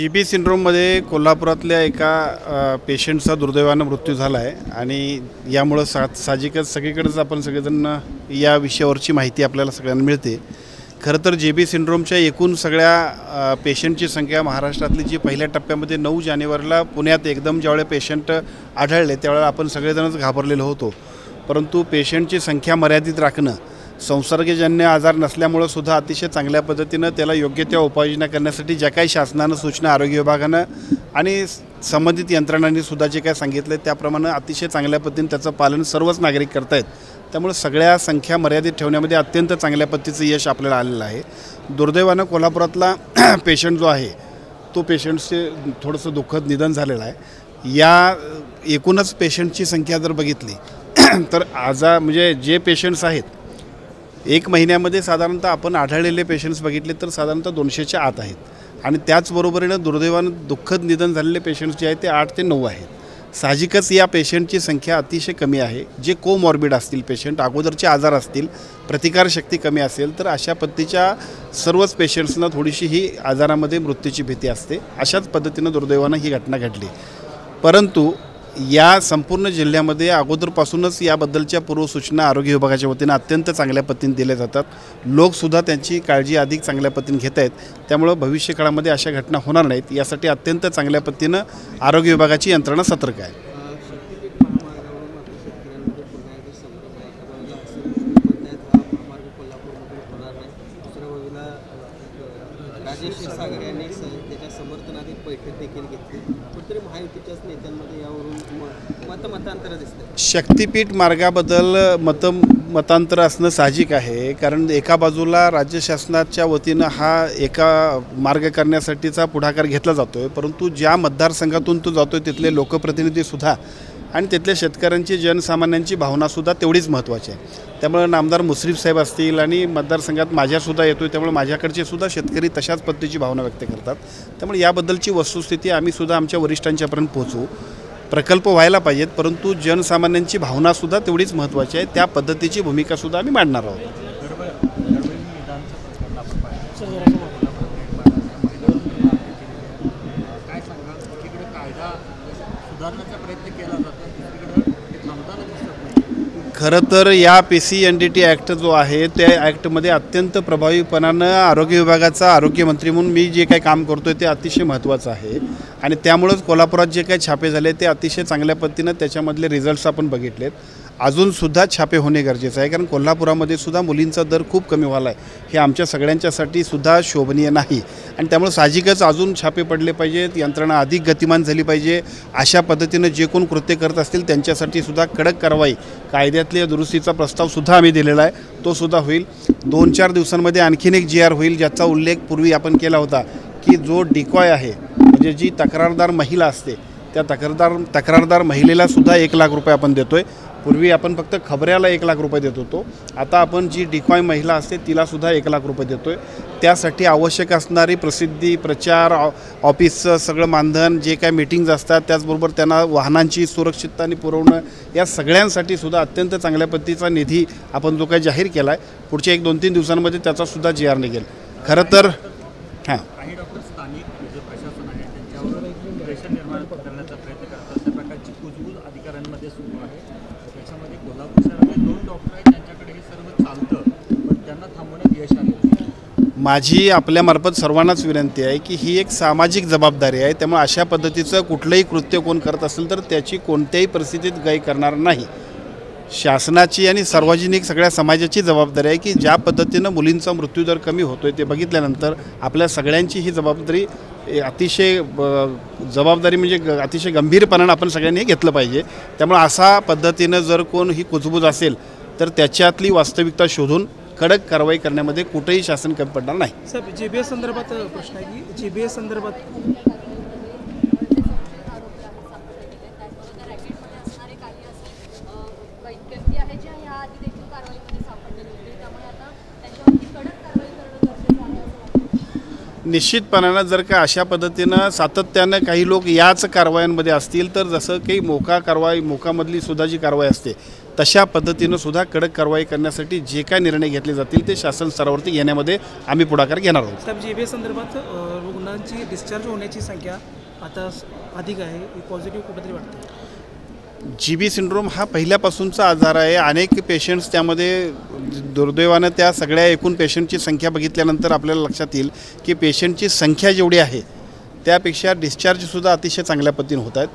GB. सिंड्रोममध्ये कोल्हापुरातल्या एका पेशंटचा दुर्दैवानं मृत्यू झाला आहे आणि यामुळं साहजिकच सगळीकडेच आपण सगळेजण या विषयावरची माहिती आपल्याला सगळ्यांना मिळते। खरं तर जी.बी. सिंड्रोमच्या एकूण सगळ्या पेशंटची संख्या महाराष्ट्रातली जी पहिल्या टप्प्यामध्ये 9 जानेवारीला पुण्यात एकदम ज्यावेळेला पेशंट आढळले त्यावेळेला आपण सगळेजणच घाबरलेलो होतो, परंतु पेशंटची संख्या मर्यादित राखणं, संसर्गजन्य आजार नसल्यामुळे सुद्धा अतिशय चांगल्या पद्धतीनं त्याला योग्य त्या उपाययोजना करण्यासाठी ज्या काही शासनानं सूचना आरोग्य विभागानं आणि संबंधित यंत्रणांनी सुद्धा जे काय सांगितले त्याप्रमाणे अतिशय चांगल्या पद्धतीने त्याचं पालन सर्वच नागरिक करत आहेत। त्यामुळे सगळ्या संख्या मर्यादित ठेवण्यामध्ये अत्यंत चांगल्या पद्धतीचं यश आपल्याला आलेलं आहे। दुर्दैवानं कोल्हापुरातला पेशंट जो आहे तो पेशंटचे थोडंसं दुःखद निधन झालेलं आहे। या एकूणच पेशंटची संख्या जर बघितली तर म्हणजे जे पेशंट्स आहेत एक महिन्यामध्ये साधारणतः आपण आढळलेले पेशंट्स बघितले तर साधारणतः 200च्या आत आहेत आणि त्याचबरोबरीनं दुर्दैवानं दुःखद निधन झालेले पेशंट्स जे आहेत ते 8 ते 9 आहेत। साहजिकच या पेशंटची संख्या अतिशय कमी आहे। जे कोमॉर्बिड असतील पेशंट, अगोदरचे आजार असतील, प्रतिकारशक्ती कमी असेल तर अशा पद्धतीच्या सर्वच पेशंट्सना थोडीशी ही आजारामध्ये मृत्यूची भीती असते। अशाच पद्धतीनं दुर्दैवानं ही घटना घडली, परंतु या संपूर्ण जिल्ह्यामध्ये अगोदरपासूनच याबद्दलच्या पूर्वसूचना आरोग्य विभागाच्या वतीनं अत्यंत चांगल्या पद्धतीने दिल्या जातात। लोकसुद्धा त्यांची काळजी अधिक चांगल्या पद्धतीने घेत आहेत, त्यामुळे भविष्यकाळामध्ये अशा घटना होणार नाहीत यासाठी अत्यंत चांगल्या पद्धतीनं आरोग्य विभागाची यंत्रणा सतर्क आहे। राजेश सागर यांनी त्याच्या समर्थनात एक बैठक देखील घेतली, कुठेतरी महायुतीच्याच नेत्यांमध्ये यावरून मतांतर दिसते। शक्तीपीठ मार्गाबद्दल मतांतर असणं साहजिक आहे, कारण एका बाजूला राज्य शासनाच्या वतीनं हा एका मार्ग करण्यासाठीचा पुढाकार घेतला जातो आहे, परंतु ज्या मतदारसंघातून तो जातो आहे तिथले लोकप्रतिनिधीसुद्धा आणि तिथल्या शेतकऱ्यांची जनसामान्यांची भावनासुद्धा तेवढीच महत्त्वाची आहे। त्यामुळे नामदार मुश्रीफ साहेब असतील आणि मतदारसंघात माझ्यासुद्धा येतो आहे, त्यामुळे माझ्याकडचे सुद्धा शेतकरी तशाच पद्धतीची भावना व्यक्त करतात। त्यामुळे याबद्दलची वस्तुस्थिती आम्हीसुद्धा आमच्या वरिष्ठांच्यापर्यंत पोहोचवू। प्रकल्प व्हायला पाहिजेत, परंतु जनसामान्यांची भावनासुद्धा तेवढीच महत्त्वाची आहे। त्या पद्धतीची भूमिकासुद्धा आम्ही मांडणार आहोत। खरं तर या PCNDT ॲक्ट जो आहे त्या ॲक्टमध्ये अत्यंत प्रभावीपणानं आरोग्य विभागाचा आरोग्यमंत्री म्हणून मी जे काही काम करतो आहे ते अतिशय महत्त्वाचं आहे आणि त्यामुळंच कोल्हापुरात जे काही छापे झाले ते अतिशय चांगल्या पद्धतीनं त्याच्यामधले रिझल्ट्स आपण बघितलेत। अजूनसुद्धा छापे होणे गरजेचं आहे, कारण कोल्हापुरामध्ये सुद्धा मुलींचा दर खूप कमी व्हायला आहे, हे आमच्या सगळ्यांच्यासाठी सुद्धा शोभनीय नाही आणि त्यामुळे साहजिकच अजून छापे पडले पाहिजेत, यंत्रणा अधिक गतिमान झाली पाहिजे। अशा पद्धतीनं जे कोण कृत्य करत असतील त्यांच्यासाठी सुद्धा कडक कारवाई, कायद्यातल्या दुरुस्तीचा प्रस्तावसुद्धा आम्ही दिलेला आहे, तो सुद्धा होईल। 2-4 दिवसांमध्ये आणखीन एक GR होईल, ज्याचा उल्लेख पूर्वी आपण केला होता की जो डिकॉय आहे म्हणजे जी तक्रारदार महिला असते त्या तक्रारदार महिलेलासुद्धा 1 लाख रुपये आपण देतो आहे। पूर्वी आपण फक्त खबऱ्याला 1 लाख रुपये देत होतो, आता आपण जी डिकॉय महिला असते तिलासुद्धा 1 लाख रुपये देतो आहे। त्यासाठी आवश्यक असणारी प्रसिद्धी, प्रचार, ऑफिसचं सगळं मानधन, जे काय मीटिंग्ज असतात, त्याचबरोबर त्यांना वाहनांची सुरक्षितता पुरवणं, या सगळ्यांसाठी सुद्धा अत्यंत चांगल्या पद्धतीचा निधी आपण जो काही जाहीर केला आहे, पुढच्या 1-2-3 दिवसांमध्ये त्याचासुद्धा GR निघेल। खरं तर हां, काही डॉक्टर स्थानिक जे प्रशासन आहे त्यांच्यावर प्रेशर निर्माण करण्याचा प्रयत्न करतात, त्या प्रकारची कुजबूज अधिकाऱ्यांमध्ये सुरू आहे। त्याच्यामध्ये कोल्हापूर शहरामध्ये 2 डॉक्टर आहेत ज्यांच्याकडे हे सर्व चालतं, पण त्यांना थांबवण्यात यश आले। माझी आपल्यामार्फत सर्वांनाच विनंती आहे की ही एक सामाजिक जबाबदारी आहे, त्यामुळे अशा पद्धतीचं कुठलंही कृत्य कोण करत असेल तर त्याची कोणत्याही परिस्थितीत गाई करणार नाही। शासनाची आणि सार्वजनिक सगळ्या समाजाची जबाबदारी आहे की ज्या पद्धतीनं मुलींचा मृत्यूदर कमी होतो आहे ते बघितल्यानंतर आपल्या सगळ्यांची ही जबाबदारी जबाबदारी म्हणजे अतिशय गंभीरपणानं आपण सगळ्यांनी घेतलं पाहिजे। त्यामुळे अशा पद्धतीनं जर कोण ही कुजबूज असेल तर त्याच्यातली वास्तविकता शोधून कडक कारवाई करण्यामध्ये कुठेही शासन कमी पडणार नाही। साहेब, GBS संदर्भात प्रश्न आहे की GBS संदर्भात निश्चितपणानं जर का अशा पद्धतीनं सातत्यानं काही लोक याच कारवायांमध्ये असतील तर जसं काही मोकामधली सुद्धा जी कारवाई असते तशा पद्धतीनं सुद्धा कडक कारवाई करण्यासाठी जे काय निर्णय घेतले जातील ते शासन स्तरावरती घेण्यामध्ये आम्ही पुढाकार घेणार आहोत. साहेब, JBA संदर्भात रुग्णांची डिस्चार्ज होण्याची संख्या आता अधिक आहे, पॉझिटिव्ह कुठेतरी वाटते. GB सिंड्रोम हा पहिल्यापासूनचा आजार आहे. अनेक पेशंट्स त्यामध्ये दुर्दैवानं त्या सगळ्या एकूण पेशंटची संख्या बघितल्यानंतर आपल्याला लक्षात येईल की पेशंटची संख्या जेवढी आहे त्यापेक्षा डिस्चार्जसुद्धा अतिशय चांगल्या पद्धतीने होत आहेत.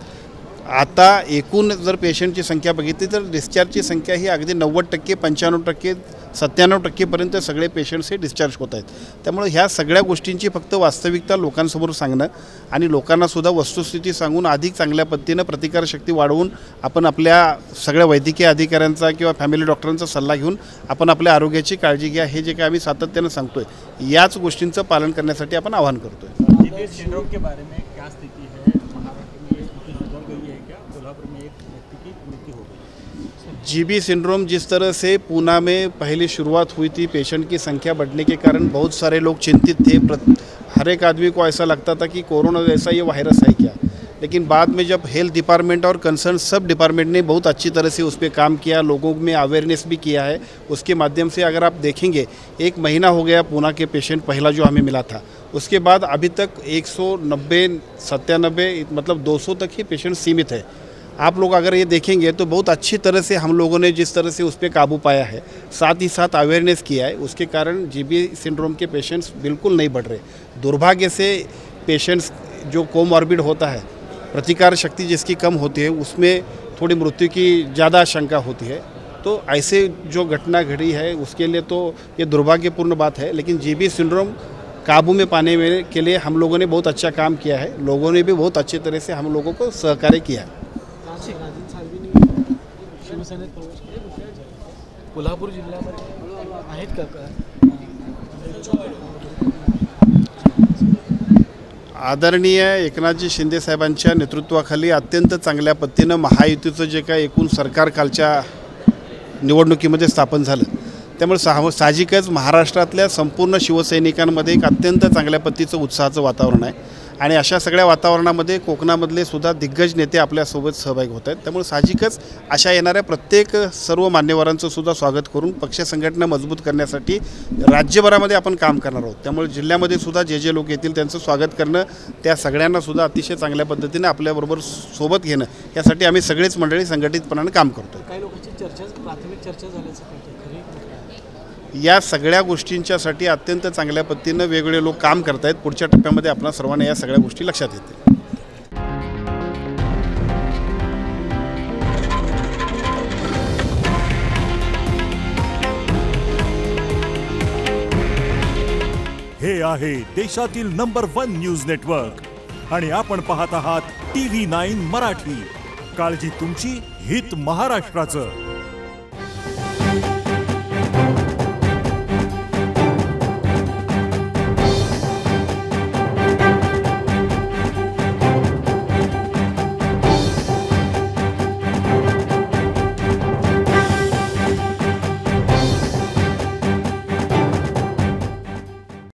आता एकूण जर पेशंटची संख्या बघितली तर डिस्चार्जची संख्या ही अगदी 90%, 95%, 97%पर्यंत सगळे पेशंट्स हे डिस्चार्ज होत आहेत. त्यामुळे ह्या सगळ्या गोष्टींची फक्त वास्तविकता लोकांसमोर सांगणं आणि लोकांनासुद्धा वस्तुस्थिती सांगून अधिक चांगल्या पद्धतीनं प्रतिकारशक्ती वाढवून आपण आपल्या सगळ्या वैद्यकीय अधिकाऱ्यांचा किंवा फॅमिली डॉक्टरांचा सल्ला घेऊन आपण आपल्या आरोग्याची काळजी घ्या, हे जे काही आम्ही सातत्यानं सांगतो आहे याच गोष्टींचं पालन करण्यासाठी आपण आवाहन करतो आहे. GBA सिंड्रोम के बारे में क्या स्थिति है? महाराष्ट्र में ये स्थिति सुधर गई है क्या? कोल्हापुर में एक व्यक्ति की मृत्यु हो गई. GB सिंड्रोम जिस तरह से पूना में पहले शुरुआत हुई थी, पेशेंट की संख्या बढ़ने के कारण बहुत सारे लोग चिंतित थे. हर एक आदमी को ऐसा लगता था कि कोरोना जैसा ये वायरस है क्या, लेकिन बाद में जब हेल्थ डिपार्टमेंट और कंसर्न सब डिपार्टमेंट ने बहुत अच्छी तरह से उस पर काम किया, लोगों में अवेयरनेस भी किया है. उसके माध्यम से अगर आप देखेंगे 1 महीना हो गया पूना के पेशेंट पहला जो हमें मिला था, उसके बाद अभी तक 190, 97 मतलब 200 तक ही पेशेंट सीमित है. आप लोग अगर ये देखेंगे तो बहुत अच्छी तरह से हम लोगों ने जिस तरह से उस पर काबू पाया है, साथ ही साथ अवेयरनेस किया है, उसके कारण GB सिंड्रोम के पेशेंट्स बिल्कुल नहीं बढ़ रहे. दुर्भाग्य से पेशेंट्स जो कोमॉर्बिड होता है, प्रतिकार शक्ति जिसकी कम होती है, उसमें थोड़ी मृत्यु की ज़्यादा आशंका होती है. तो ऐसे जो घटना घटी है उसके लिए तो ये दुर्भाग्यपूर्ण बात है, लेकिन GB सिंड्रोम काबू में पाने के लिए हम लोगों ने बहुत अच्छा काम किया है. लोगों ने भी बहुत अच्छी तरह से हम लोगों को सहकार्य किया है. शिवसेनेत प्रवेश कोल्हापूर जिल्ह्यामध्ये आहेत का? आदरणीय एकनाथजी शिंदे साहेबांच्या नेतृत्वाखाली अत्यंत चांगल्या पद्धतीनं महायुतीचं जे काही एकूण सरकार कालच्या निवडणुकीमध्ये स्थापन झालं, त्यामुळे साहजिकच महाराष्ट्रातल्या संपूर्ण शिवसैनिकांमध्ये एक अत्यंत चांगल्या पद्धतीचं उत्साहाचं वातावरण आहे. आणि अशा सगळ्या वातावरणामध्ये कोकणामधले सुद्धा दिग्गज नेते आपल्यासोबत सहभागी होत आहेत. त्यामुळे साहजिकच अशा येणाऱ्या प्रत्येक सर्व मान्यवरांचं सुद्धा स्वागत करून पक्ष संघटना मजबूत करण्यासाठी राज्यभरामध्ये आपण काम करणार आहोत. त्यामुळे जिल्ह्यामध्ये सुद्धा जे लोक येतील त्यांचं स्वागत करणं, त्या सगळ्यांना सुद्धा अतिशय चांगल्या पद्धतीने आपल्याबरोबर सोबत घेणं, यासाठी आम्ही सगळेच मंडळी संघटितपणाने काम करतो. काही लोकांची प्राथमिक चर्चा झाल्याचं खरी. या सगळ्या गोष्टींच्यासाठी अत्यंत चांगल्या पद्धतीनं वेगवेगळे लोक काम करत आहेत. पुढच्या टप्प्यामध्ये आपल्या सर्वांना या सगळ्या गोष्टी लक्षात येतील. हे आहे देशातील नंबर 1 न्यूज नेटवर्क आणि आपण पाहत आहात TV9 मराठी. काळजी तुमची, हित महाराष्ट्राचं.